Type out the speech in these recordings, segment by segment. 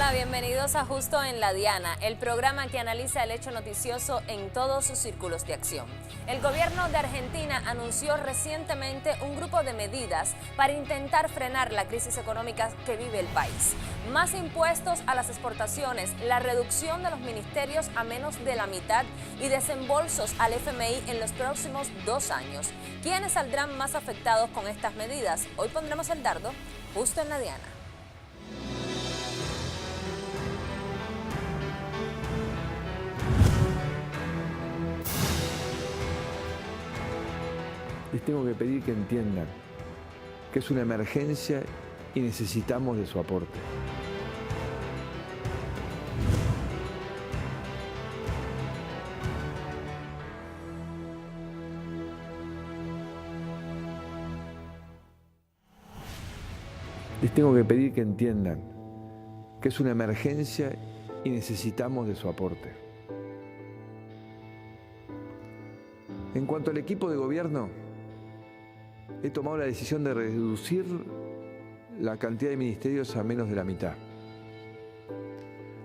Hola, bienvenidos a Justo en la Diana, el programa que analiza el hecho noticioso en todos sus círculos de acción. El gobierno de Argentina anunció recientemente un grupo de medidas para intentar frenar la crisis económica que vive el país. Más impuestos a las exportaciones, la reducción de los ministerios a menos de la mitad y desembolsos al FMI en los próximos 2 años. ¿Quiénes saldrán más afectados con estas medidas? Hoy pondremos el dardo justo en la Diana. Les tengo que pedir que entiendan que es una emergencia y necesitamos de su aporte. Les tengo que pedir que entiendan que es una emergencia y necesitamos de su aporte. En cuanto al equipo de gobierno, he tomado la decisión de reducir la cantidad de ministerios a menos de la mitad.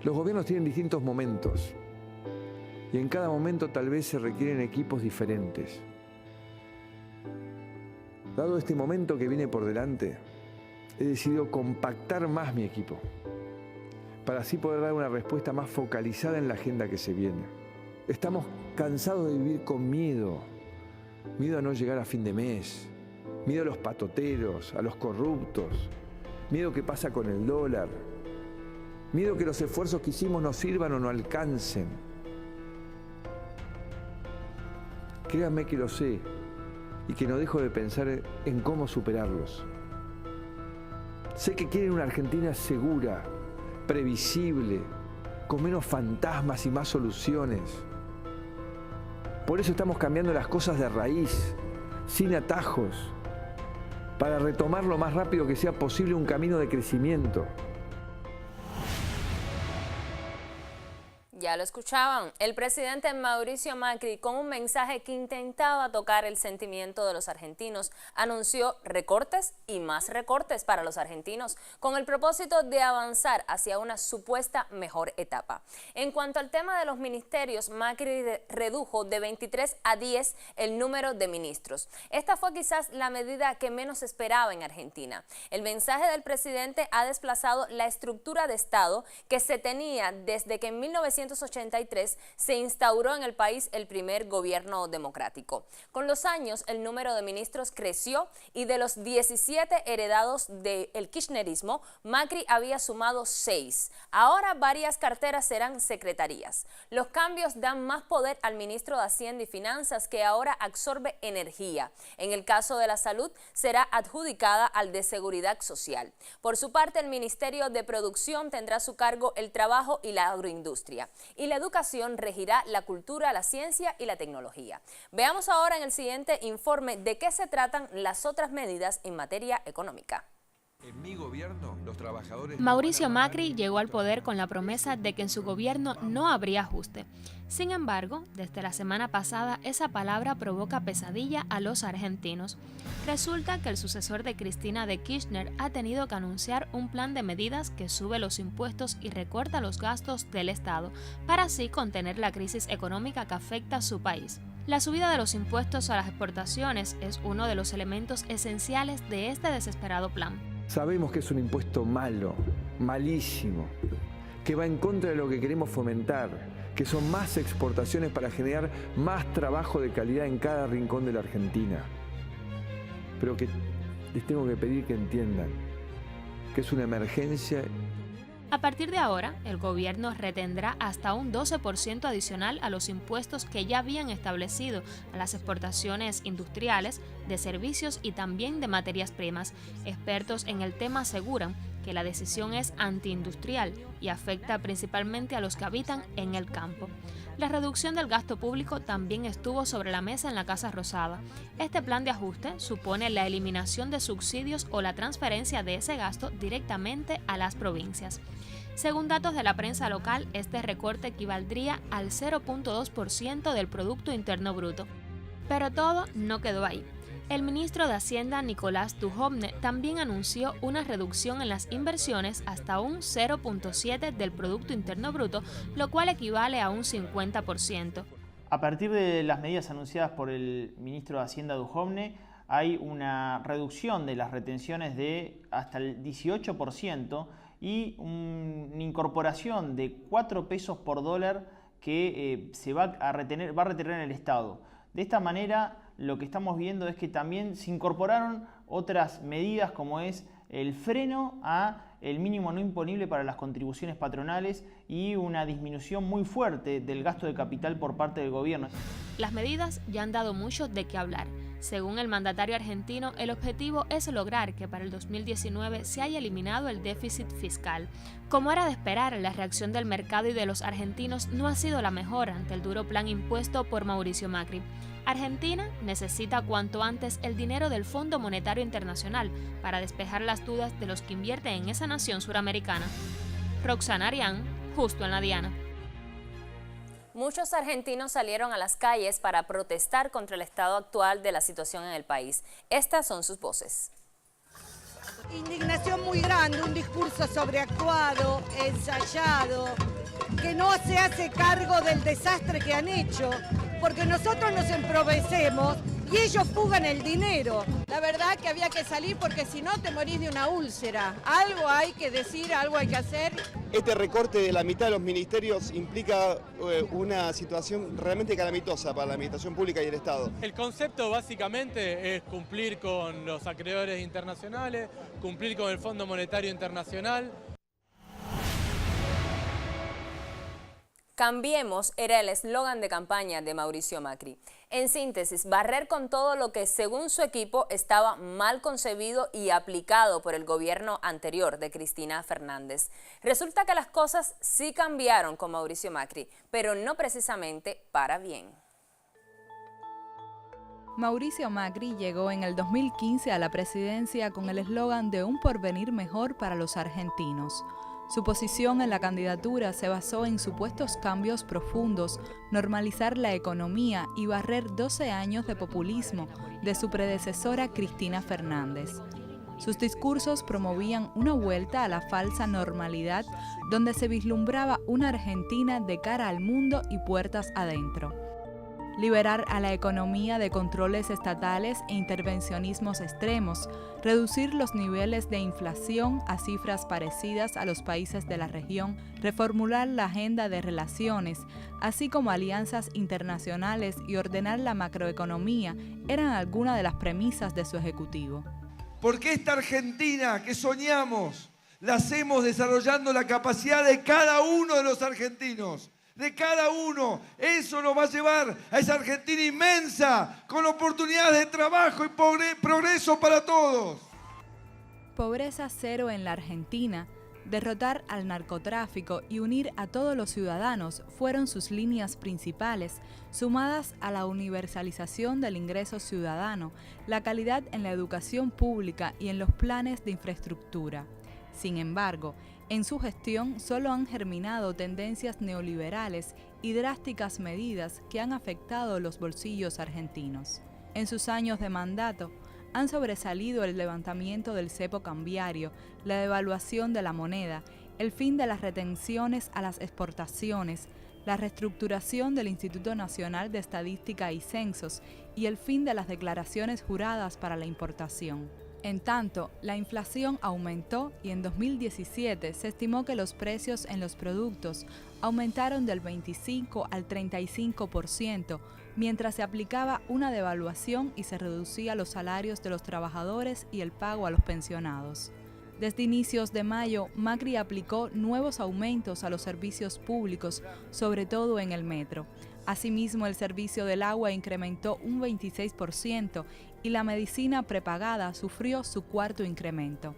Los gobiernos tienen distintos momentos y en cada momento tal vez se requieren equipos diferentes. Dado este momento que viene por delante, he decidido compactar más mi equipo para así poder dar una respuesta más focalizada en la agenda que se viene. Estamos cansados de vivir con miedo, miedo a no llegar a fin de mes, miedo a los patoteros, a los corruptos, miedo que pasa con el dólar, miedo que los esfuerzos que hicimos no sirvan o no alcancen. Créanme que lo sé y que no dejo de pensar en cómo superarlos. Sé que quieren una Argentina segura, previsible, con menos fantasmas y más soluciones. Por eso estamos cambiando las cosas de raíz, sin atajos, para retomar lo más rápido que sea posible un camino de crecimiento. Ya lo escuchaban, el presidente Mauricio Macri, con un mensaje que intentaba tocar el sentimiento de los argentinos, anunció recortes y más recortes para los argentinos, con el propósito de avanzar hacia una supuesta mejor etapa. En cuanto al tema de los ministerios, Macri redujo de 23 a 10 el número de ministros. Esta fue quizás la medida que menos esperaba en Argentina. El mensaje del presidente ha desplazado la estructura de Estado que se tenía desde que en 1983 se instauró en el país el primer gobierno democrático. Con los años, el número de ministros creció y de los 17 heredados del kirchnerismo, Macri había sumado 6. Ahora varias carteras serán secretarías. Los cambios dan más poder al ministro de Hacienda y Finanzas, que ahora absorbe energía. En el caso de la salud, será adjudicada al de Seguridad Social. Por su parte, el Ministerio de Producción tendrá a su cargo el trabajo y la agroindustria. Y la educación regirá la cultura, la ciencia y la tecnología. Veamos ahora en el siguiente informe de qué se tratan las otras medidas en materia económica. En mi gobierno, los trabajadores... Mauricio Macri llegó al poder con la promesa de que en su gobierno no habría ajuste. Sin embargo, desde la semana pasada, esa palabra provoca pesadilla a los argentinos. Resulta que el sucesor de Cristina de Kirchner ha tenido que anunciar un plan de medidas que sube los impuestos y recorta los gastos del Estado, para así contener la crisis económica que afecta a su país. La subida de los impuestos a las exportaciones es uno de los elementos esenciales de este desesperado plan. Sabemos que es un impuesto malo, malísimo, que va en contra de lo que queremos fomentar, que son más exportaciones para generar más trabajo de calidad en cada rincón de la Argentina. Pero que les tengo que pedir que entiendan que es una emergencia. A partir de ahora, el gobierno retendrá hasta un 12% adicional a los impuestos que ya habían establecido a las exportaciones industriales, de servicios y también de materias primas. Expertos en el tema aseguran que la decisión es antiindustrial y afecta principalmente a los que habitan en el campo. La reducción del gasto público también estuvo sobre la mesa en la Casa Rosada. Este plan de ajuste supone la eliminación de subsidios o la transferencia de ese gasto directamente a las provincias. Según datos de la prensa local, este recorte equivaldría al 0.2% del Producto Interno Bruto. Pero todo no quedó ahí. El ministro de Hacienda, Nicolás Dujovne, también anunció una reducción en las inversiones hasta un 0.7 del Producto Interno Bruto, lo cual equivale a un 50%. A partir de las medidas anunciadas por el ministro de Hacienda, Dujovne, hay una reducción de las retenciones de hasta el 18% y una incorporación de 4 pesos por dólar que va a retener el Estado. De esta manera, lo que estamos viendo es que también se incorporaron otras medidas como es el freno a el mínimo no imponible para las contribuciones patronales y una disminución muy fuerte del gasto de capital por parte del gobierno. Las medidas ya han dado mucho de qué hablar. Según el mandatario argentino, el objetivo es lograr que para el 2019 se haya eliminado el déficit fiscal. Como era de esperar, la reacción del mercado y de los argentinos no ha sido la mejor ante el duro plan impuesto por Mauricio Macri. Argentina necesita cuanto antes el dinero del Fondo Monetario Internacional para despejar las dudas de los que invierten en esa nación suramericana. Roxana Arián, justo en la diana. Muchos argentinos salieron a las calles para protestar contra el estado actual de la situación en el país. Estas son sus voces. Indignación muy grande, un discurso sobreactuado, ensayado, que no se hace cargo del desastre que han hecho, porque nosotros nos empobrecemos y ellos fugan el dinero. La verdad que había que salir porque si no te morís de una úlcera. Algo hay que decir, algo hay que hacer. Este recorte de la mitad de los ministerios implica una situación realmente calamitosa para la administración pública y el Estado. El concepto básicamente es cumplir con los acreedores internacionales, cumplir con el Fondo Monetario Internacional. Cambiemos era el eslogan de campaña de Mauricio Macri. En síntesis, barrer con todo lo que según su equipo estaba mal concebido y aplicado por el gobierno anterior de Cristina Fernández. Resulta que las cosas sí cambiaron con Mauricio Macri, pero no precisamente para bien. Mauricio Macri llegó en el 2015 a la presidencia con el eslogan de un porvenir mejor para los argentinos. Su posición en la candidatura se basó en supuestos cambios profundos, normalizar la economía y barrer 12 años de populismo de su predecesora Cristina Fernández. Sus discursos promovían una vuelta a la falsa normalidad donde se vislumbraba una Argentina de cara al mundo y puertas adentro. Liberar a la economía de controles estatales e intervencionismos extremos, reducir los niveles de inflación a cifras parecidas a los países de la región, reformular la agenda de relaciones, así como alianzas internacionales y ordenar la macroeconomía, eran algunas de las premisas de su ejecutivo. Porque esta Argentina que soñamos, la hacemos desarrollando la capacidad de cada uno de los argentinos. De cada uno. Eso nos va a llevar a esa Argentina inmensa, con oportunidades de trabajo y progreso para todos. Pobreza cero en la Argentina, derrotar al narcotráfico y unir a todos los ciudadanos fueron sus líneas principales, sumadas a la universalización del ingreso ciudadano, la calidad en la educación pública y en los planes de infraestructura. Sin embargo, en su gestión solo han germinado tendencias neoliberales y drásticas medidas que han afectado los bolsillos argentinos. En sus años de mandato, han sobresalido el levantamiento del cepo cambiario, la devaluación de la moneda, el fin de las retenciones a las exportaciones, la reestructuración del Instituto Nacional de Estadística y Censos y el fin de las declaraciones juradas para la importación. En tanto, la inflación aumentó y en 2017 se estimó que los precios en los productos aumentaron del 25 al 35%, mientras se aplicaba una devaluación y se reducía los salarios de los trabajadores y el pago a los pensionados. Desde inicios de mayo, Macri aplicó nuevos aumentos a los servicios públicos, sobre todo en el metro. Asimismo, el servicio del agua incrementó un 26% y la medicina prepagada sufrió su cuarto incremento.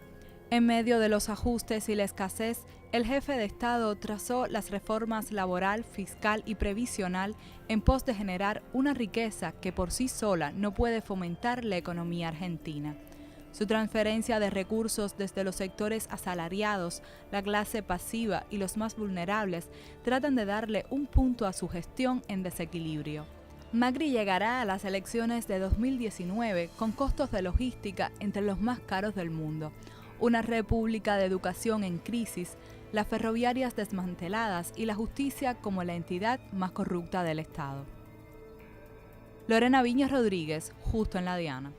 En medio de los ajustes y la escasez, el jefe de Estado trazó las reformas laboral, fiscal y previsional en pos de generar una riqueza que por sí sola no puede fomentar la economía argentina. Su transferencia de recursos desde los sectores asalariados, la clase pasiva y los más vulnerables tratan de darle un punto a su gestión en desequilibrio. Macri llegará a las elecciones de 2019 con costos de logística entre los más caros del mundo, una república de educación en crisis, las ferroviarias desmanteladas y la justicia como la entidad más corrupta del Estado. Lorena Viñas Rodríguez, justo en la Diana.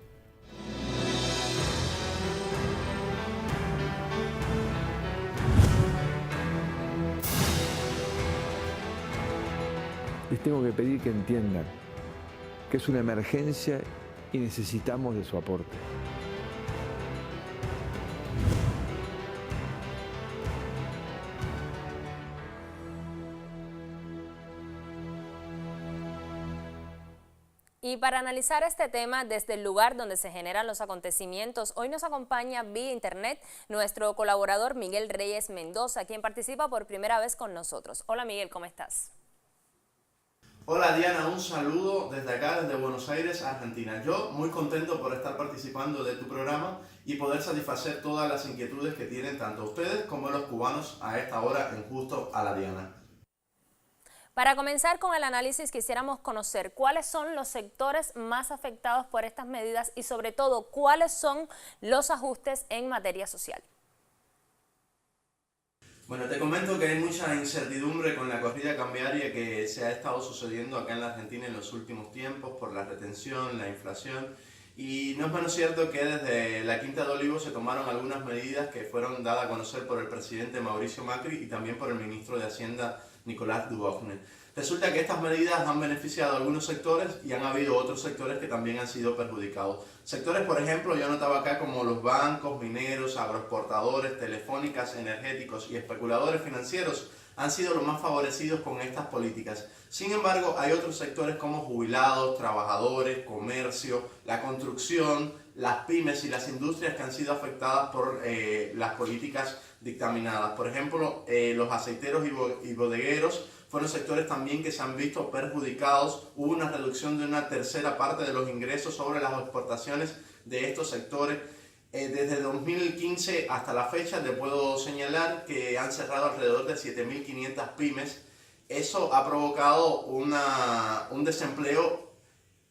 Les tengo que pedir que entiendan que es una emergencia y necesitamos de su aporte. Y para analizar este tema desde el lugar donde se generan los acontecimientos, hoy nos acompaña vía internet nuestro colaborador Miguel Reyes Mendoza, quien participa por primera vez con nosotros. Hola Miguel, ¿cómo estás? Hola Diana, un saludo desde acá, desde Buenos Aires, Argentina. Yo muy contento por estar participando de tu programa y poder satisfacer todas las inquietudes que tienen tanto ustedes como los cubanos a esta hora en Justo a la Diana. Para comenzar con el análisis, quisiéramos conocer cuáles son los sectores más afectados por estas medidas y sobre todo cuáles son los ajustes en materia social. Bueno, te comento que hay mucha incertidumbre con la corrida cambiaria que se ha estado sucediendo acá en la Argentina en los últimos tiempos por la retención, la inflación, y no es menos cierto que desde la Quinta de Olivos se tomaron algunas medidas que fueron dadas a conocer por el presidente Mauricio Macri y también por el ministro de Hacienda Nicolás Duvaucner. Resulta que estas medidas han beneficiado a algunos sectores y han habido otros sectores que también han sido perjudicados. Sectores, por ejemplo, yo notaba acá como los bancos, mineros, agroexportadores, telefónicas, energéticos y especuladores financieros han sido los más favorecidos con estas políticas. Sin embargo, hay otros sectores como jubilados, trabajadores, comercio, la construcción, las pymes y las industrias que han sido afectadas por las políticas dictaminadas. Por ejemplo, los aceiteros y bodegueros fueron sectores también que se han visto perjudicados. Hubo una reducción de una tercera parte de los ingresos sobre las exportaciones de estos sectores. Desde 2015 hasta la fecha te puedo señalar que han cerrado alrededor de 7.500 pymes. Eso ha provocado un desempleo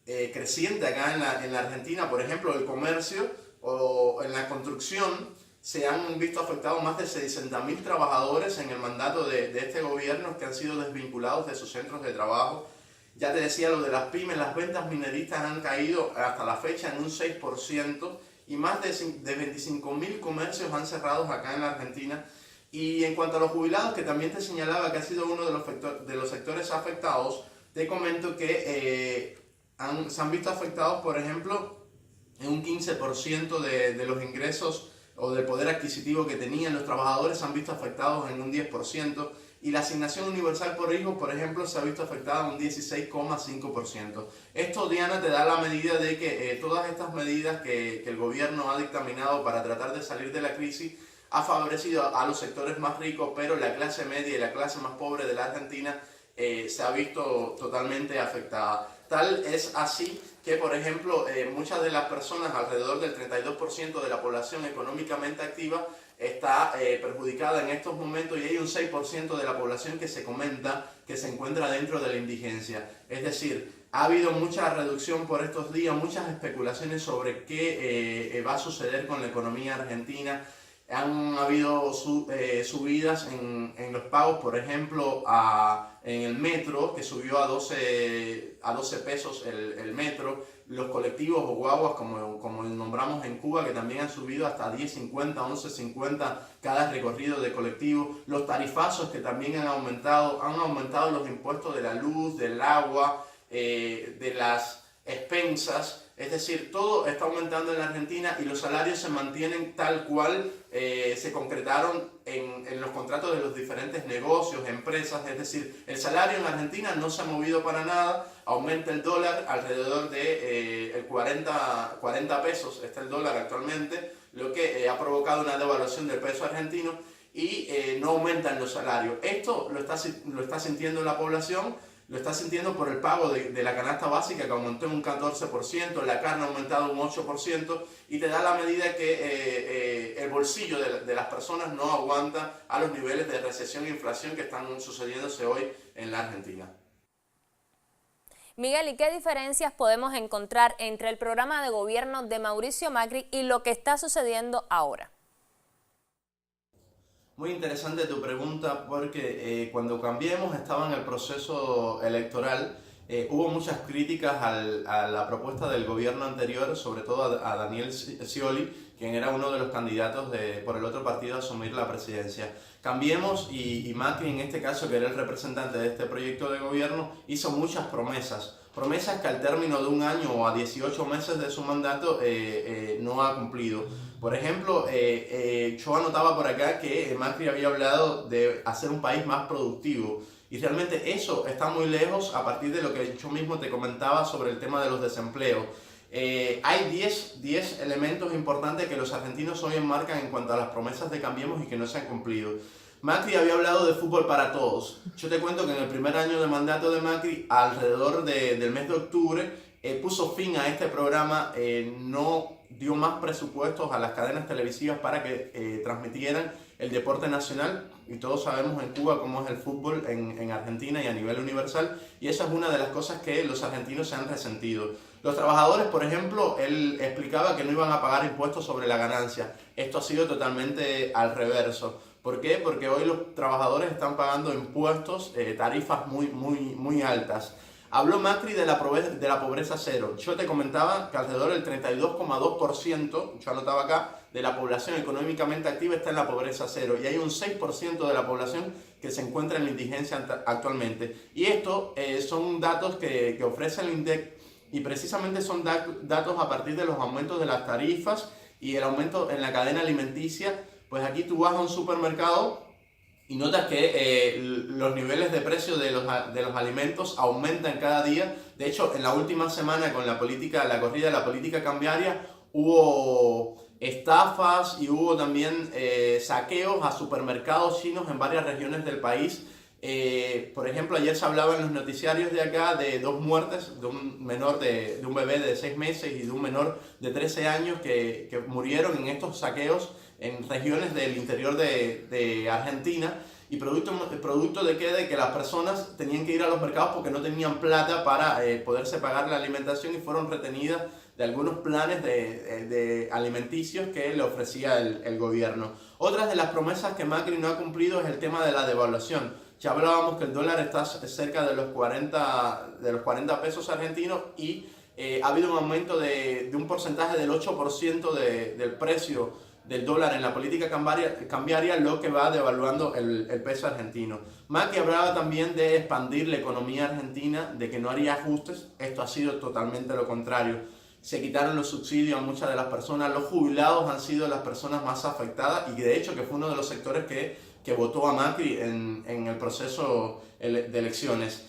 creciente acá en la Argentina. Por ejemplo, el comercio o en la construcción se han visto afectados más de 600.000 trabajadores en el mandato de este gobierno que han sido desvinculados de sus centros de trabajo. Ya te decía lo de las pymes, las ventas minoristas han caído hasta la fecha en un 6% y más de 25.000 comercios han cerrado acá en la Argentina. Y en cuanto a los jubilados, que también te señalaba que ha sido uno de los sectores afectados, te comento que se han visto afectados, por ejemplo, en un 15% de los ingresos o del poder adquisitivo que tenían. Los trabajadores se han visto afectados en un 10% y la asignación universal por hijo, por ejemplo, se ha visto afectada en un 16,5%. Esto, Diana, te da la medida de que todas estas medidas que el gobierno ha dictaminado para tratar de salir de la crisis ha favorecido a los sectores más ricos, pero la clase media y la clase más pobre de la Argentina se ha visto totalmente afectada. Tal es así que, por ejemplo, muchas de las personas, alrededor del 32% de la población económicamente activa, está perjudicada en estos momentos, y hay un 6% de la población que se comenta que se encuentra dentro de la indigencia. Es decir, ha habido mucha reducción por estos días, muchas especulaciones sobre qué va a suceder con la economía argentina. Han habido subidas en los pagos, por ejemplo, en el metro, que subió a 12 pesos el metro. Los colectivos o guaguas, como nombramos en Cuba, que también han subido hasta 10.50, 11.50 cada recorrido de colectivo. Los tarifazos que también han aumentado los impuestos de la luz, del agua, de las expensas. Es decir, todo está aumentando en la Argentina y los salarios se mantienen tal cual se concretaron en los contratos de los diferentes negocios, empresas. Es decir, el salario en la Argentina no se ha movido para nada. Aumenta el dólar alrededor de 40 pesos, está el dólar actualmente, lo que ha provocado una devaluación del peso argentino y no aumentan los salarios. Esto lo está sintiendo la población. Lo está sintiendo por el pago de la canasta básica, que aumentó en un 14%, la carne ha aumentado un 8%, y te da la medida que el bolsillo de las personas no aguanta a los niveles de recesión e inflación que están sucediéndose hoy en la Argentina. Miguel, ¿y qué diferencias podemos encontrar entre el programa de gobierno de Mauricio Macri y lo que está sucediendo ahora? Muy interesante tu pregunta porque cuando Cambiemos estaba en el proceso electoral, hubo muchas críticas a la propuesta del gobierno anterior, sobre todo a Daniel Scioli, quien era uno de los candidatos por el otro partido a asumir la presidencia. Cambiemos y Macri, en este caso, que era el representante de este proyecto de gobierno, hizo muchas promesas que al término de un año o a 18 meses de su mandato no ha cumplido. Por ejemplo, yo anotaba por acá que Macri había hablado de hacer un país más productivo. Y realmente eso está muy lejos a partir de lo que yo mismo te comentaba sobre el tema de los desempleos. Hay 10 elementos importantes que los argentinos hoy enmarcan en cuanto a las promesas de Cambiemos y que no se han cumplido. Macri había hablado de fútbol para todos. Yo te cuento que en el primer año de mandato de Macri, alrededor del mes de octubre, puso fin a este programa, no dio más presupuestos a las cadenas televisivas para que transmitieran el deporte nacional, y todos sabemos en Cuba cómo es el fútbol en Argentina y a nivel universal, y esa es una de las cosas que los argentinos se han resentido. Los trabajadores, por ejemplo, él explicaba que no iban a pagar impuestos sobre la ganancia. Esto ha sido totalmente al reverso. ¿Por qué? Porque hoy los trabajadores están pagando impuestos, tarifas muy altas. Habló Macri de la pobreza cero. Yo te comentaba que alrededor del 32,2%, yo anotaba acá, de la población económicamente activa está en la pobreza cero. Y hay un 6% de la población que se encuentra en la indigencia actualmente. Y esto son datos que ofrece el INDEC, y precisamente son datos a partir de los aumentos de las tarifas y el aumento en la cadena alimenticia. Pues aquí tú vas a un supermercado y notas que los niveles de precio de los alimentos aumentan cada día. De hecho, en la última semana con la corrida de la política cambiaria, hubo estafas y hubo también saqueos a supermercados chinos en varias regiones del país. Por ejemplo, ayer se hablaba en los noticiarios de acá de 2 muertes, de un bebé de 6 meses y de un menor de 13 años que murieron en estos saqueos en regiones del interior de Argentina, y producto de que las personas tenían que ir a los mercados porque no tenían plata para poderse pagar la alimentación, y fueron retenidas de algunos planes de alimenticios que le ofrecía el gobierno. Otras de las promesas que Macri no ha cumplido es el tema de la devaluación. Ya hablábamos que el dólar está cerca de los 40 pesos argentinos, y ha habido un aumento de un porcentaje del 8% del precio del dólar en la política cambiaria, lo que va devaluando el peso argentino. Macri hablaba también de expandir la economía argentina, de que no haría ajustes. Esto ha sido totalmente lo contrario. Se quitaron los subsidios a muchas de las personas. Los jubilados han sido las personas más afectadas, y de hecho que fue uno de los sectores que votó a Macri en el proceso de elecciones.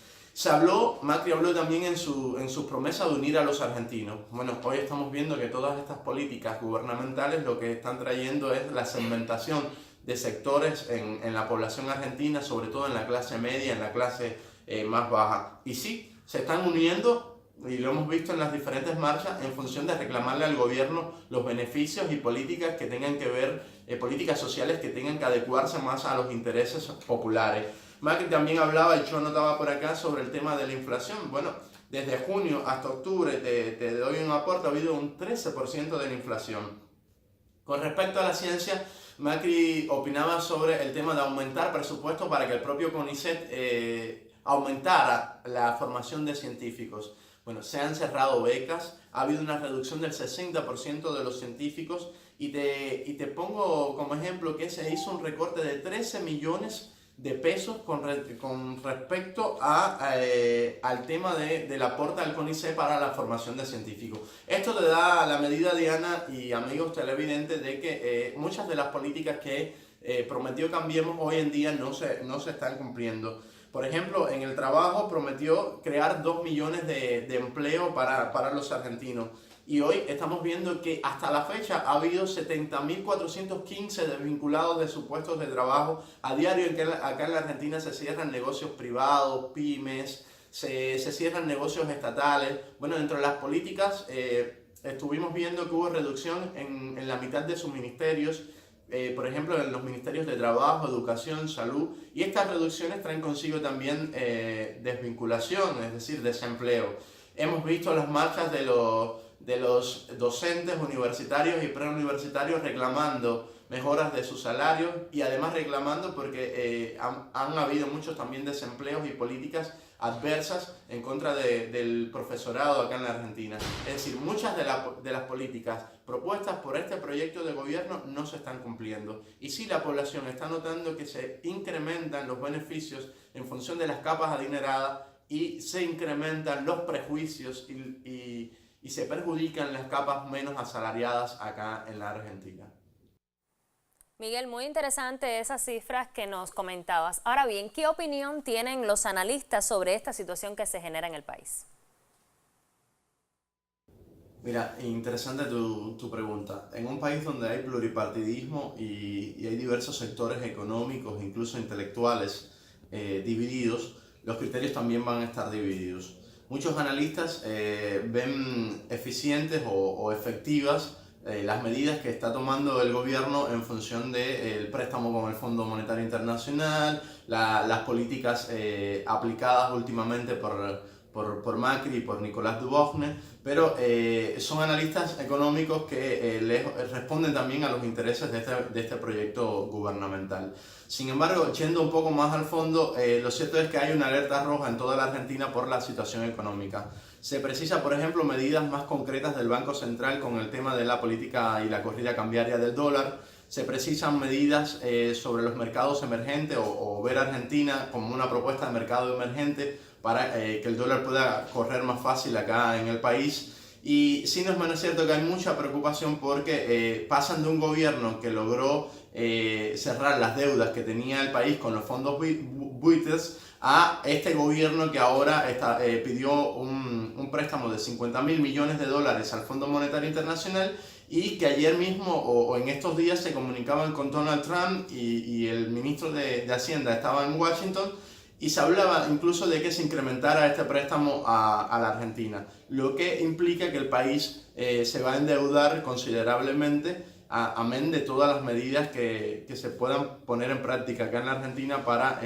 Macri habló también en su promesa de unir a los argentinos. Bueno, hoy estamos viendo que todas estas políticas gubernamentales lo que están trayendo es la segmentación de sectores en la población argentina, sobre todo en la clase media, en la clase más baja. Y sí, se están uniendo, y lo hemos visto en las diferentes marchas, en función de reclamarle al gobierno los beneficios y políticas que tengan que ver, políticas sociales que tengan que adecuarse más a los intereses populares. Macri también hablaba, y yo anotaba por acá, sobre el tema de la inflación. Bueno, desde junio hasta octubre, te doy un aporte, ha habido un 13% de la inflación. Con respecto a la ciencia, Macri opinaba sobre el tema de aumentar presupuestos para que el propio CONICET aumentara la formación de científicos. Bueno, se han cerrado becas, ha habido una reducción del 60% de los científicos, y te pongo como ejemplo que se hizo un recorte de 13 millones de pesos con respecto al tema del aporte al CONICET para la formación de científicos. Esto te da la medida, Diana y amigos televidentes, de que muchas de las políticas que prometió Cambiemos hoy en día no se están cumpliendo. Por ejemplo, en el trabajo prometió crear 2 millones de empleo para los argentinos. Y hoy estamos viendo que hasta la fecha ha habido 70.415 desvinculados de sus puestos de trabajo. A diario acá en la Argentina se cierran negocios privados, pymes, se cierran negocios estatales. Bueno, dentro de las políticas estuvimos viendo que hubo reducción en la mitad de sus ministerios. por ejemplo, en los ministerios de Trabajo, Educación, Salud, y estas reducciones traen consigo también desvinculación, es decir, desempleo. Hemos visto las marchas de los docentes universitarios y preuniversitarios reclamando mejoras de sus salarios y además reclamando porque han habido muchos también desempleos y políticas adversas en contra del profesorado acá en la Argentina. Es decir, muchas de las políticas propuestas por este proyecto de gobierno no se están cumpliendo. Y sí, la población está notando que se incrementan los beneficios en función de las capas adineradas y se incrementan los prejuicios y se perjudican las capas menos asalariadas acá en la Argentina. Miguel, muy interesante esas cifras que nos comentabas. Ahora bien, ¿qué opinión tienen los analistas sobre esta situación que se genera en el país? Mira, interesante tu pregunta. En un país donde hay pluripartidismo y hay diversos sectores económicos, incluso intelectuales, divididos, los criterios también van a estar divididos. Muchos analistas ven eficientes o efectivas las medidas que está tomando el gobierno en función del préstamo con el Fondo Monetario Internacional, las políticas aplicadas últimamente por Macri y por Nicolás Dubovne, pero son analistas económicos que responden también a los intereses de este proyecto gubernamental. Sin embargo, yendo un poco más al fondo, lo cierto es que hay una alerta roja en toda la Argentina por la situación económica. Se precisa, por ejemplo, medidas más concretas del Banco Central con el tema de la política y la corrida cambiaria del dólar. Se precisan medidas sobre los mercados emergentes o ver a Argentina como una propuesta de mercado emergente para que el dólar pueda correr más fácil acá en el país. Y sí, no es menos cierto que hay mucha preocupación porque pasan de un gobierno que logró cerrar las deudas que tenía el país con los fondos buitres a este gobierno que ahora pidió un préstamo de 50.000 millones de dólares al Fondo Monetario Internacional y que ayer mismo o en estos días se comunicaban con Donald Trump y el ministro de Hacienda estaba en Washington y se hablaba incluso de que se incrementara este préstamo a la Argentina, lo que implica que el país se va a endeudar considerablemente, amén de todas las medidas que se puedan poner en práctica acá en la Argentina para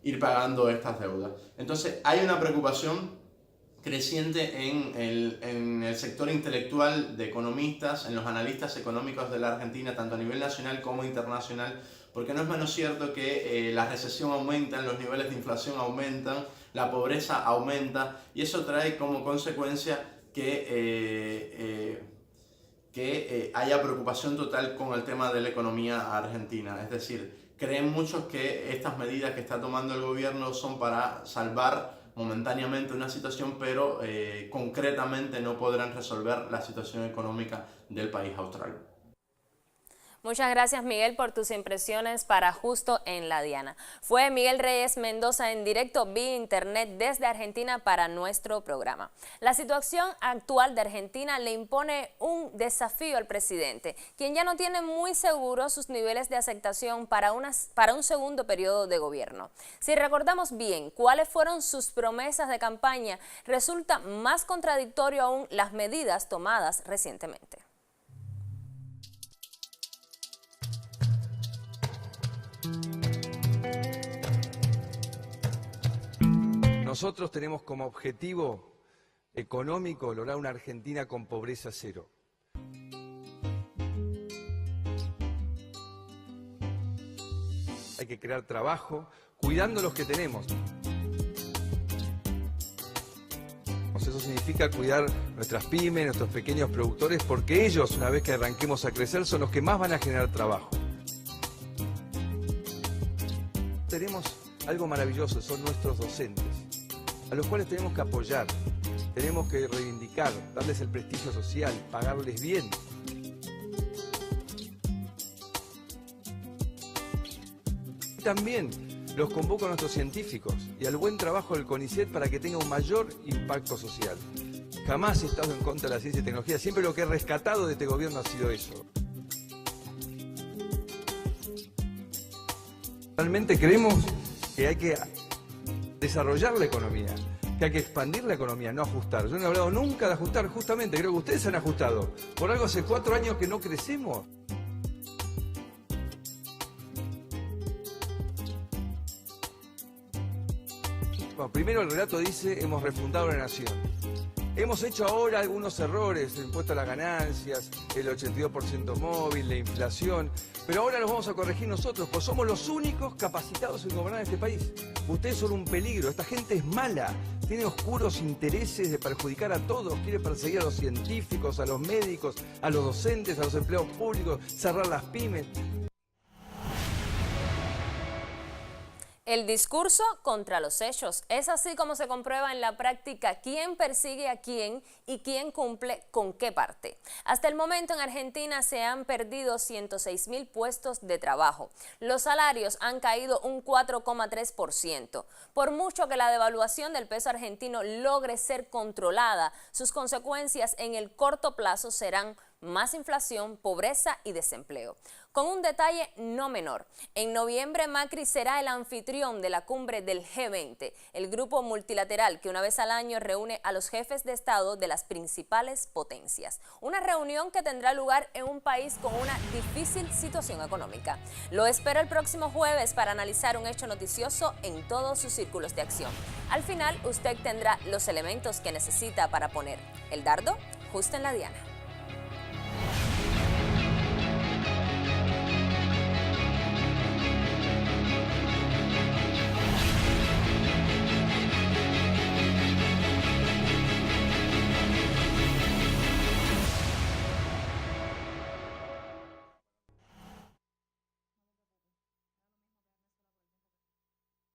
ir pagando estas deudas. Entonces hay una preocupación creciente en el sector intelectual de economistas, en los analistas económicos de la Argentina, tanto a nivel nacional como internacional, porque no es menos cierto que la recesión aumenta, los niveles de inflación aumentan, la pobreza aumenta y eso trae como consecuencia que haya preocupación total con el tema de la economía argentina. Es decir, creen muchos que estas medidas que está tomando el gobierno son para salvar momentáneamente una situación, pero concretamente no podrán resolver la situación económica del país austral. Muchas gracias, Miguel, por tus impresiones para Justo en la Diana. Fue Miguel Reyes Mendoza en directo vía internet desde Argentina para nuestro programa. La situación actual de Argentina le impone un desafío al presidente, quien ya no tiene muy seguros sus niveles de aceptación para un segundo periodo de gobierno. Si recordamos bien cuáles fueron sus promesas de campaña, resulta más contradictorio aún las medidas tomadas recientemente. Nosotros tenemos como objetivo económico lograr una Argentina con pobreza cero. Hay que crear trabajo, cuidando los que tenemos. Eso significa cuidar nuestras pymes, nuestros pequeños productores, porque ellos, una vez que arranquemos a crecer, son los que más van a generar trabajo. Tenemos algo maravilloso, son nuestros docentes, a los cuales tenemos que apoyar, tenemos que reivindicar, darles el prestigio social, pagarles bien. También los convoco a nuestros científicos y al buen trabajo del CONICET para que tenga un mayor impacto social. Jamás he estado en contra de la ciencia y tecnología, siempre lo que he rescatado de este gobierno ha sido eso. Realmente creemos que hay que desarrollar la economía, que hay que expandir la economía, no ajustar. Yo no he hablado nunca de ajustar, justamente, creo que ustedes han ajustado. Por algo hace 4 años que no crecemos. Bueno, primero el relato dice, hemos refundado la nación. Hemos hecho ahora algunos errores, el impuesto a las ganancias, el 82% móvil, la inflación, pero ahora los vamos a corregir nosotros, pues somos los únicos capacitados en gobernar este país. Ustedes son un peligro, esta gente es mala, tiene oscuros intereses de perjudicar a todos, quiere perseguir a los científicos, a los médicos, a los docentes, a los empleados públicos, cerrar las pymes. El discurso contra los hechos. Es así como se comprueba en la práctica quién persigue a quién y quién cumple con qué parte. Hasta el momento en Argentina se han perdido 106.000 puestos de trabajo. Los salarios han caído un 4,3%. Por mucho que la devaluación del peso argentino logre ser controlada, sus consecuencias en el corto plazo serán más inflación, pobreza y desempleo. Con un detalle no menor, en noviembre Macri será el anfitrión de la cumbre del G20, el grupo multilateral que una vez al año reúne a los jefes de Estado de las principales potencias. Una reunión que tendrá lugar en un país con una difícil situación económica. Lo espero el próximo jueves para analizar un hecho noticioso en todos sus círculos de acción. Al final, usted tendrá los elementos que necesita para poner el dardo justo en la diana.